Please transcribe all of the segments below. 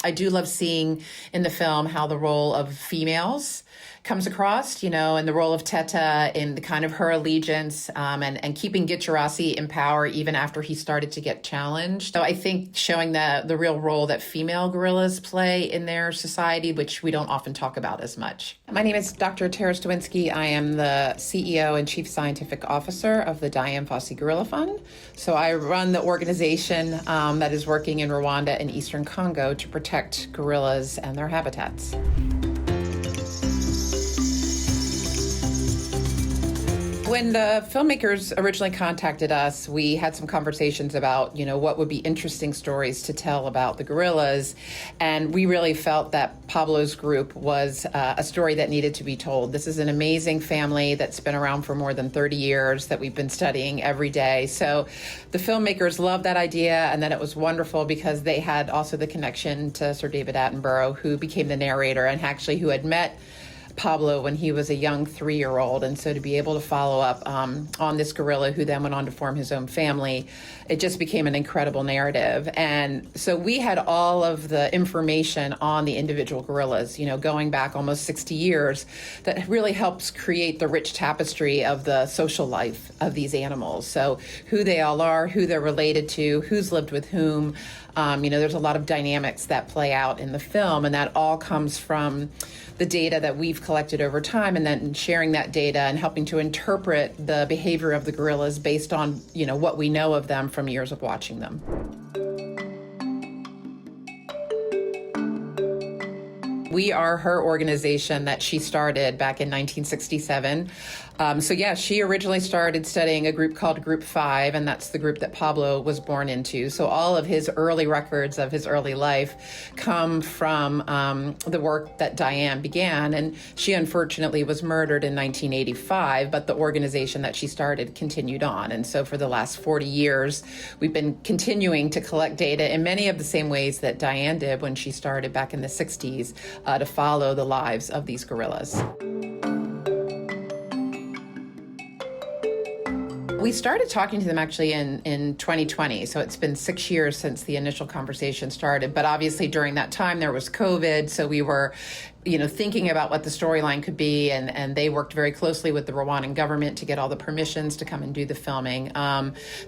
I do love seeing in the film how the role of females comes across, and the role of Teta in kind of her allegiance and keeping Gitcherasi in power even after he started to get challenged. So I think showing the real role that female gorillas play in their society, which we don't often talk about as much. My name is Dr. Tara Stoinski. I am the CEO and Chief Scientific Officer of the Dian Fossey Gorilla Fund. So I run the organization that is working in Rwanda and Eastern Congo to protect gorillas and their habitats. When the filmmakers originally contacted us, we had some conversations about, what would be interesting stories to tell about the gorillas. And we really felt that Pablo's group was a story that needed to be told. This is an amazing family that's been around for more than 30 years that we've been studying every day. So the filmmakers loved that idea. And then it was wonderful because they had also the connection to Sir David Attenborough, who became the narrator and actually who had met Pablo when he was a young 3-year-old. And so to be able to follow up on this gorilla who then went on to form his own family, it just became an incredible narrative. And so we had all of the information on the individual gorillas, going back almost 60 years, that really helps create the rich tapestry of the social life of these animals. So who they all are, who they're related to, who's lived with whom. There's a lot of dynamics that play out in the film, and that all comes from the data that we've collected over time, and then sharing that data and helping to interpret the behavior of the gorillas based on, what we know of them from years of watching them. We are her organization that she started back in 1967. She originally started studying a group called Group 5, and that's the group that Pablo was born into. So all of his early records of his early life come from the work that Dian began. And she unfortunately was murdered in 1985, but the organization that she started continued on. And so for the last 40 years, we've been continuing to collect data in many of the same ways that Dian did when she started back in the 60s to follow the lives of these gorillas. We started talking to them actually in 2020. So it's been 6 years since the initial conversation started. But obviously during that time there was COVID. So we were, thinking about what the storyline could be. And they worked very closely with the Rwandan government to get all the permissions to come and do the filming.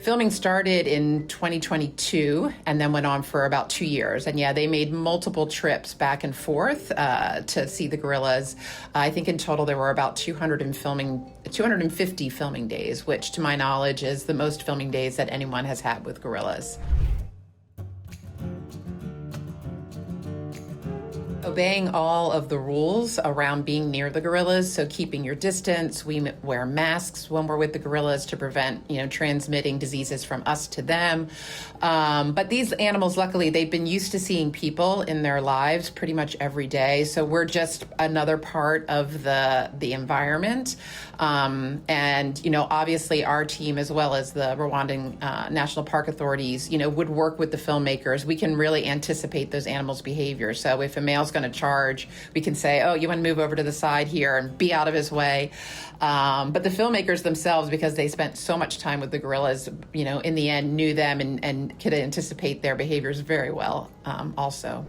Filming started in 2022 and then went on for about 2 years. And they made multiple trips back and forth to see the gorillas. I think in total there were about 250 filming days, which to my knowledge is the most filming days that anyone has had with gorillas. Obeying all of the rules around being near the gorillas, so keeping your distance. We wear masks when we're with the gorillas to prevent, transmitting diseases from us to them. But these animals, luckily, they've been used to seeing people in their lives pretty much every day. So we're just another part of the environment. Obviously our team, as well as the Rwandan National Park authorities, would work with the filmmakers. We can really anticipate those animals' behavior. So if a male's going to charge, we can say, oh, you want to move over to the side here and be out of his way. But the filmmakers themselves, because they spent so much time with the gorillas, in the end knew them and could anticipate their behaviors very well also.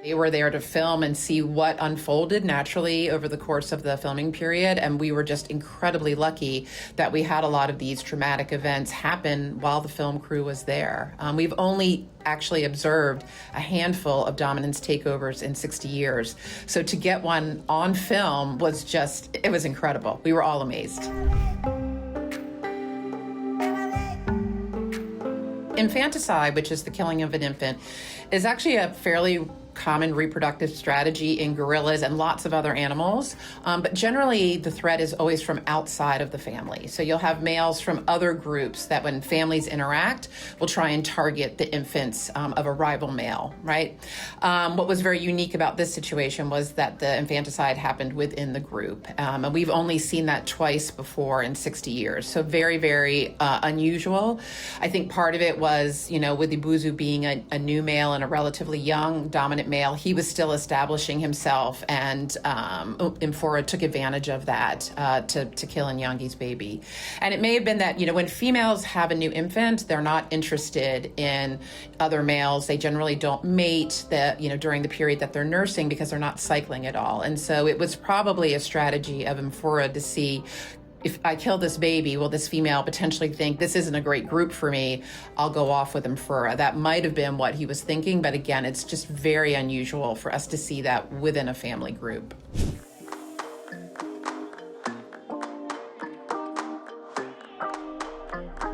They were there to film and see what unfolded naturally over the course of the filming period. And we were just incredibly lucky that we had a lot of these traumatic events happen while the film crew was there. We've only actually observed a handful of dominance takeovers in 60 years. So to get one on film it was incredible. We were all amazed. Infanticide, which is the killing of an infant, is actually a fairly common reproductive strategy in gorillas and lots of other animals. But generally, the threat is always from outside of the family. So you'll have males from other groups that when families interact, will try and target the infants of a rival male, right? What was very unique about this situation was that the infanticide happened within the group. And we've only seen that twice before in 60 years. So very, very unusual. I think part of it was, with Ibuzu being a new male and a relatively young dominant dominant male, he was still establishing himself, and Mfora took advantage of that to kill Nyangi's baby. And it may have been that, when females have a new infant, they're not interested in other males. They generally don't mate during the period that they're nursing because they're not cycling at all. And so it was probably a strategy of Mfora to see, if I kill this baby, will this female potentially think this isn't a great group for me? I'll go off with Mfora. That might have been what he was thinking, but again, it's just very unusual for us to see that within a family group.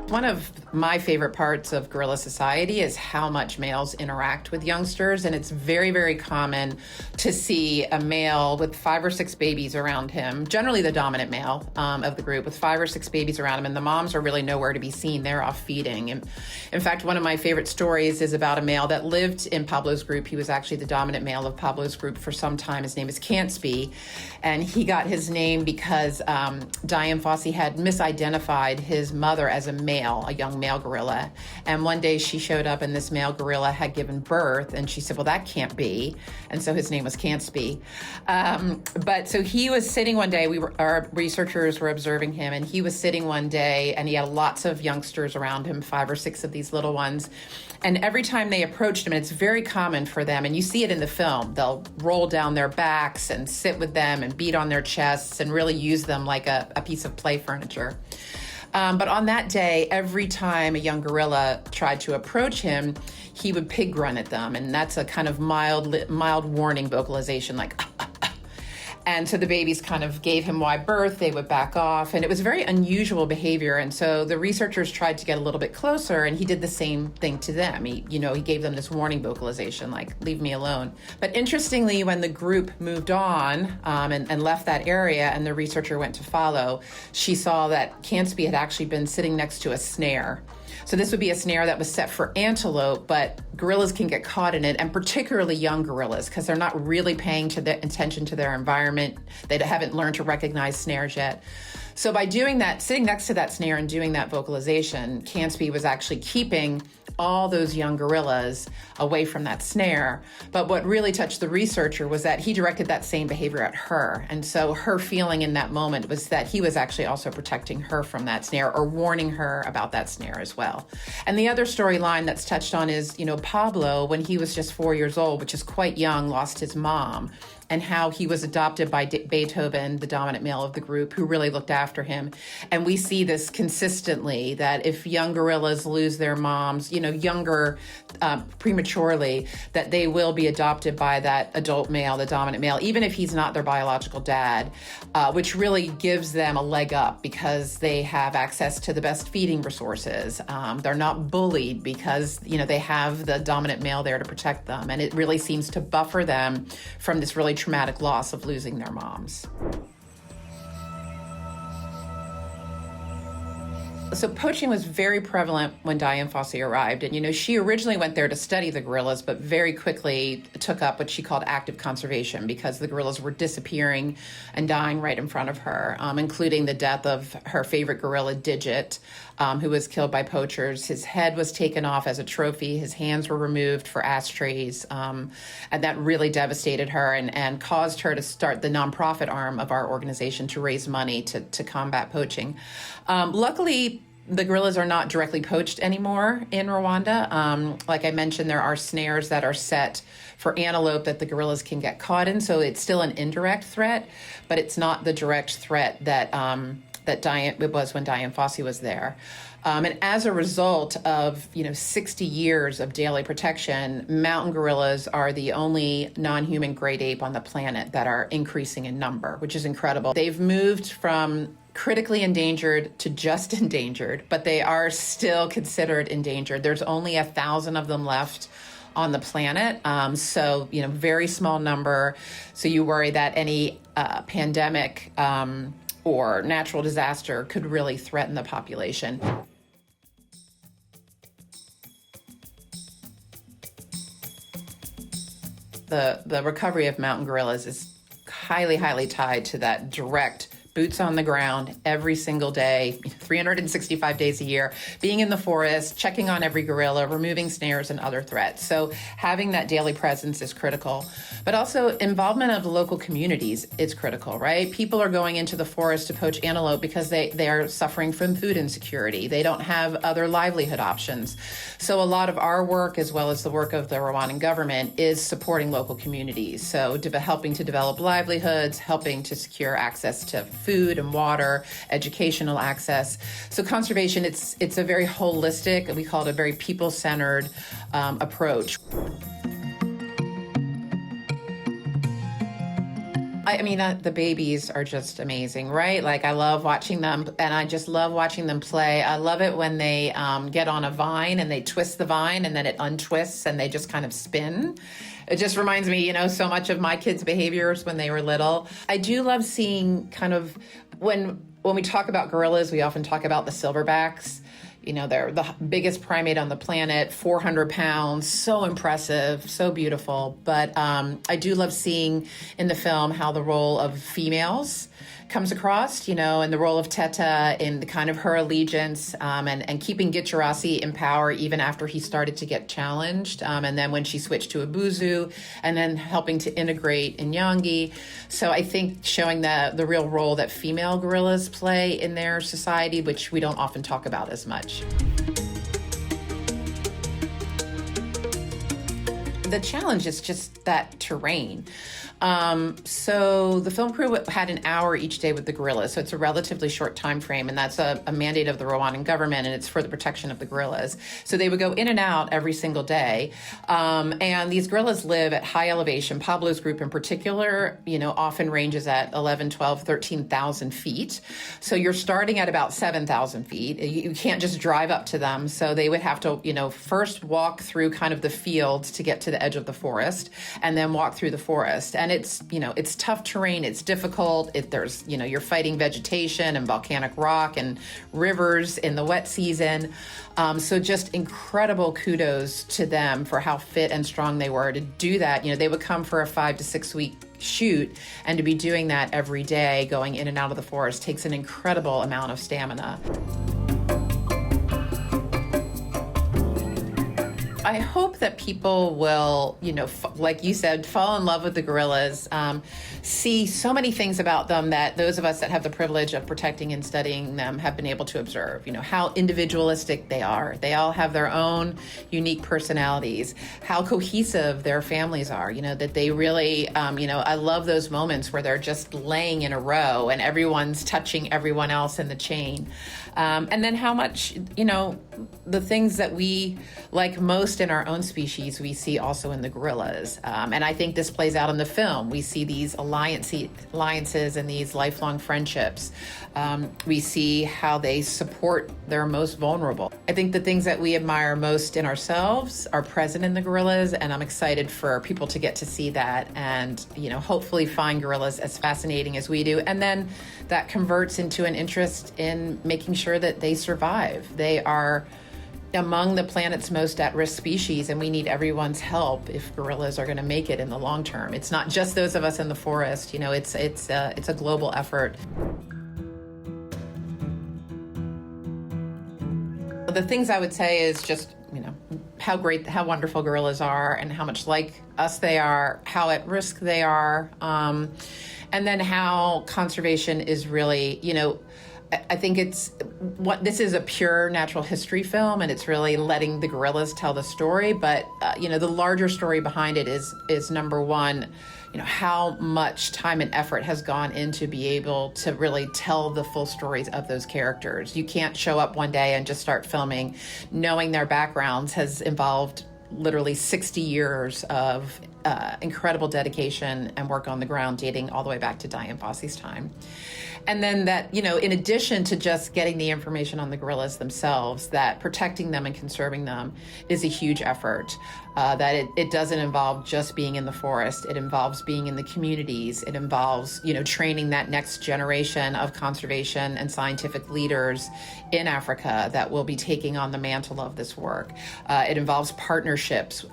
One of my favorite parts of gorilla society is how much males interact with youngsters, and it's very, very common to see a male with 5 or 6 babies around him, generally the dominant male of the group, with 5 or 6 babies around him, and the moms are really nowhere to be seen. They're off feeding. And in fact, one of my favorite stories is about a male that lived in Pablo's group. He was actually the dominant male of Pablo's group for some time. His name is Can'tspy, and he got his name because Dian Fossey had misidentified his mother as a young male gorilla. And one day she showed up and this male gorilla had given birth, and she said, well, that can't be. And so his name was Can'tspy. But so he was sitting one day, our researchers were observing him, and he was sitting one day and he had lots of youngsters around him, 5 or 6 of these little ones. And every time they approached him, and it's very common for them, and you see it in the film, they'll roll down their backs and sit with them and beat on their chests and really use them like a piece of play furniture. But on that day, every time a young gorilla tried to approach him, he would pig grunt at them. And that's a kind of mild warning vocalization, like, And so the babies kind of gave him wide berth. They would back off. And it was very unusual behavior. And so the researchers tried to get a little bit closer, and he did the same thing to them. He gave them this warning vocalization, like, leave me alone. But interestingly, when the group moved on and left that area and the researcher went to follow, she saw that Can'tspy had actually been sitting next to a snare. So this would be a snare that was set for antelope, but gorillas can get caught in it, and particularly young gorillas, because they're not really paying attention to their environment. They haven't learned to recognize snares yet. So by doing that, sitting next to that snare and doing that vocalization, Can'tspy was actually keeping all those young gorillas away from that snare. But what really touched the researcher was that he directed that same behavior at her. And so her feeling in that moment was that he was actually also protecting her from that snare, or warning her about that snare as well. And the other storyline that's touched on is, Pablo, when he was just 4 years old, which is quite young, lost his mom, and how he was adopted by Beethoven, the dominant male of the group, who really looked after him. And we see this consistently, that if young gorillas lose their moms, younger prematurely, that they will be adopted by that adult male, the dominant male, even if he's not their biological dad, which really gives them a leg up because they have access to the best feeding resources. They're not bullied because, they have the dominant male there to protect them. And it really seems to buffer them from this really traumatic loss of losing their moms. So poaching was very prevalent when Dian Fossey arrived. And, she originally went there to study the gorillas, but very quickly took up what she called active conservation, because the gorillas were disappearing and dying right in front of her, including the death of her favorite gorilla, Digit, who was killed by poachers. His head was taken off as a trophy. His hands were removed for ashtrays. And that really devastated her and caused her to start the nonprofit arm of our organization to raise money to combat poaching. Luckily, the gorillas are not directly poached anymore in Rwanda. Like I mentioned, there are snares that are set for antelope that the gorillas can get caught in. So it's still an indirect threat, but it's not the direct threat that it was when Dian Fossey was there. And as a result of 60 years of daily protection, mountain gorillas are the only non-human great ape on the planet that are increasing in number, which is incredible. They've moved from critically endangered to just endangered, but they are still considered endangered. There's only 1,000 of them left on the planet. So, very small number. So you worry that any pandemic or natural disaster could really threaten the population. The recovery of mountain gorillas is highly, highly tied to that direct boots on the ground every single day, 365 days a year, being in the forest, checking on every gorilla, removing snares and other threats. So having that daily presence is critical. But also involvement of the local communities is critical, right? People are going into the forest to poach antelope because they are suffering from food insecurity. They don't have other livelihood options. So a lot of our work, as well as the work of the Rwandan government, is supporting local communities. So helping to develop livelihoods, helping to secure access to food and water, educational access. So conservation, it's a very holistic, we call it a very people-centered approach. I mean, the babies are just amazing, right? Like, I love watching them, and I just love watching them play. I love it when they get on a vine and they twist the vine and then it untwists and they just kind of spin. It just reminds me, so much of my kids' behaviors when they were little. I do love seeing kind of, when we talk about gorillas, we often talk about the silverbacks. They're the biggest primate on the planet, 400 pounds, so impressive, so beautiful. But I do love seeing in the film how the role of females comes across, and the role of Teta in the kind of her allegiance and keeping Gitcherasi in power even after he started to get challenged. And then when she switched to Abuzu and then helping to integrate Inyangi. So I think showing the real role that female gorillas play in their society, which we don't often talk about as much. The challenge is just that terrain. So the film crew had an hour each day with the gorillas, so it's a relatively short time frame, and that's a mandate of the Rwandan government, and it's for the protection of the gorillas. So they would go in and out every single day, and these gorillas live at high elevation. Pablo's group in particular, often ranges at 11, 12, 13,000 feet. So you're starting at about 7,000 feet. You can't just drive up to them, so they would have to, first walk through kind of the fields to get to the edge of the forest, and then walk through the forest. And it's tough terrain. It's difficult. There's, you're fighting vegetation and volcanic rock and rivers in the wet season. So just incredible kudos to them for how fit and strong they were to do that. They would come for a 5 to 6 week shoot, and to be doing that every day, going in and out of the forest, takes an incredible amount of stamina. I hope that people will, like you said, fall in love with the gorillas, see so many things about them that those of us that have the privilege of protecting and studying them have been able to observe, how individualistic they are. They all have their own unique personalities, how cohesive their families are, that they really, I love those moments where they're just laying in a row and everyone's touching everyone else in the chain. And then how much, the things that we like most in our own species, we see also in the gorillas. And I think this plays out in the film. We see these alliances and these lifelong friendships. We see how they support their most vulnerable. I think the things that we admire most in ourselves are present in the gorillas, and I'm excited for people to get to see that and, hopefully find gorillas as fascinating as we do. And then that converts into an interest in making sure that they survive. They are among the planet's most at-risk species, and we need everyone's help if gorillas are going to make it in the long term. It's not just those of us in the forest. It's a global effort. The things I would say is just, how wonderful gorillas are and how much like us they are, how at risk they are, and then how conservation is really, I think this is a pure natural history film, and it's really letting the gorillas tell the story. But, the larger story behind it is number one, how much time and effort has gone into be able to really tell the full stories of those characters. You can't show up one day and just start filming. Knowing their backgrounds has involved literally 60 years of incredible dedication and work on the ground, dating all the way back to Dian Fossey's time. And then that, in addition to just getting the information on the gorillas themselves, that protecting them and conserving them is a huge effort. That it doesn't involve just being in the forest. It involves being in the communities. It involves, training that next generation of conservation and scientific leaders in Africa that will be taking on the mantle of this work. It involves partnerships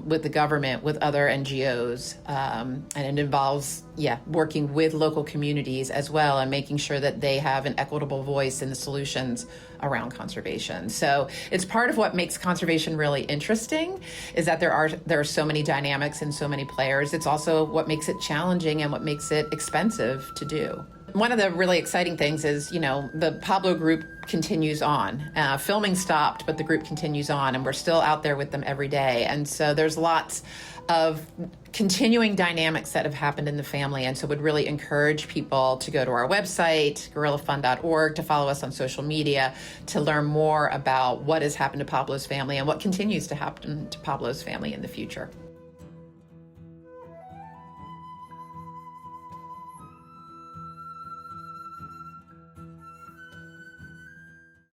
with the government, with other other NGOs. And it involves, working with local communities as well and making sure that they have an equitable voice in the solutions around conservation. So it's part of what makes conservation really interesting, is that there are so many dynamics and so many players. It's also what makes it challenging and what makes it expensive to do. One of the really exciting things is, the Pablo group continues on. Filming stopped, but the group continues on, and we're still out there with them every day. And so there's lots of continuing dynamics that have happened in the family. And so would really encourage people to go to our website, gorillafund.org, to follow us on social media, to learn more about what has happened to Pablo's family and what continues to happen to Pablo's family in the future.